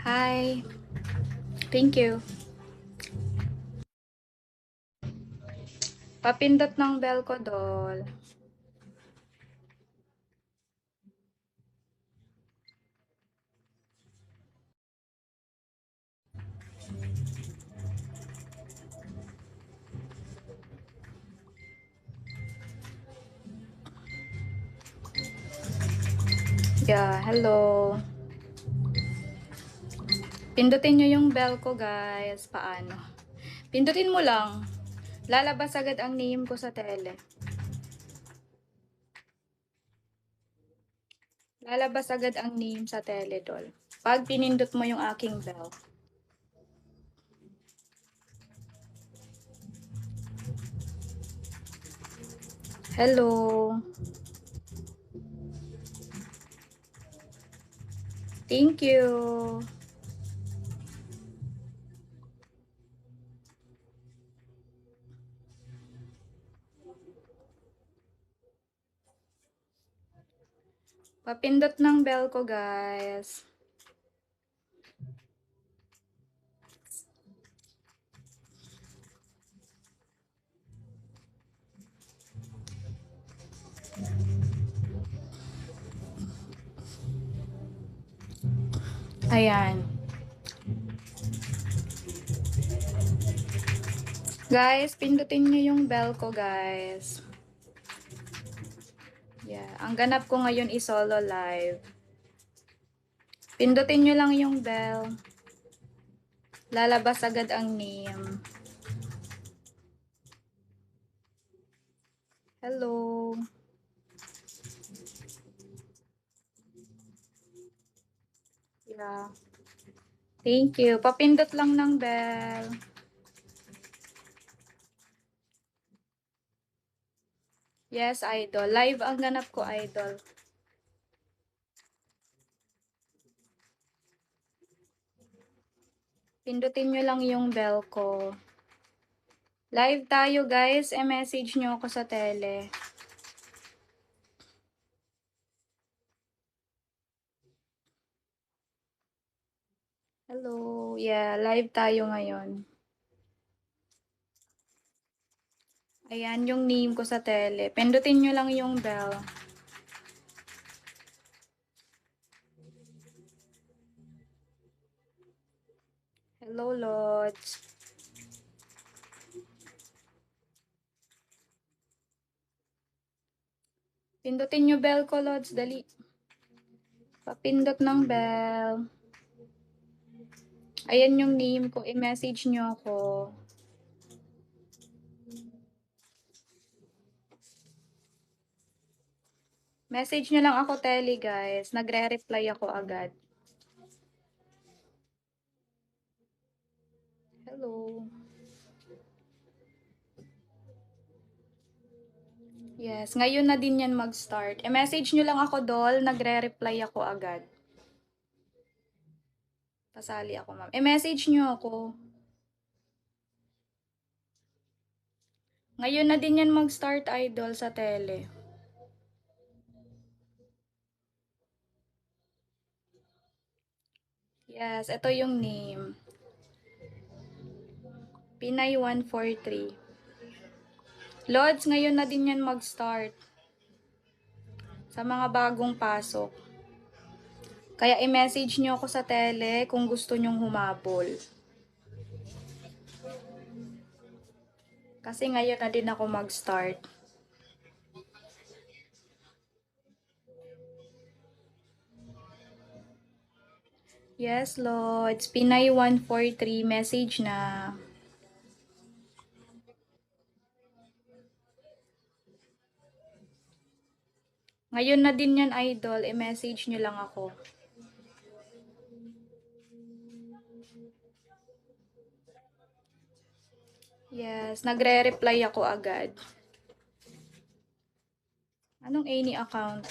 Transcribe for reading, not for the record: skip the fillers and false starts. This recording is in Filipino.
Hi. Thank you. Papindot ng bell ko, Dol. Yeah, hello. Pindutin nyo yung bell ko, guys. Paano? Pindutin mo lang. Lalabas agad ang name ko sa tele. Lalabas agad ang name sa tele, Dol. Pag pinindot mo yung aking bell. Hello. Thank you. Papindot ng bell ko, guys. Ayan. Guys, pindutin nyo yung bell ko, guys. Yeah, ang ganap ko ngayon is solo live. Pindutin nyo lang yung bell. Lalabas agad ang name. Hello. Yeah. Thank you. Papindot lang ng bell. Yes, idol. Live ang ganap ko, idol. Pindutin nyo lang yung bell ko. Live tayo, guys. E-message nyo ako sa tele. Hello. Yeah, live tayo ngayon. Ayan yung name ko sa tele. Pindutin nyo lang yung bell. Hello, Lods. Pindutin nyo bell ko, Lods. Dali. Papindot ng bell. Ayan yung name ko. I-message nyo ako. Message nyo lang ako, tele, guys. Nagre-reply ako agad. Hello. Yes, ngayon na din yan mag-start. I-message nyo lang ako, Dol. Nagre-reply ako agad. Pasali ako, ma'am. I-message nyo ako. Ngayon na din yan mag-start, idol, sa tele. Yes, ito yung name. Pinay 143. Lods, ngayon na din yan mag-start. Sa mga bagong pasok. Kaya i-message nyo ako sa tele kung gusto nyong humabol. Kasi ngayon na din ako mag-start. Yes, Lods. Pinay 143. Message na. Ngayon na din yan, idol. I-message nyo lang ako. Yes, nagre-reply ako agad. Anong any account?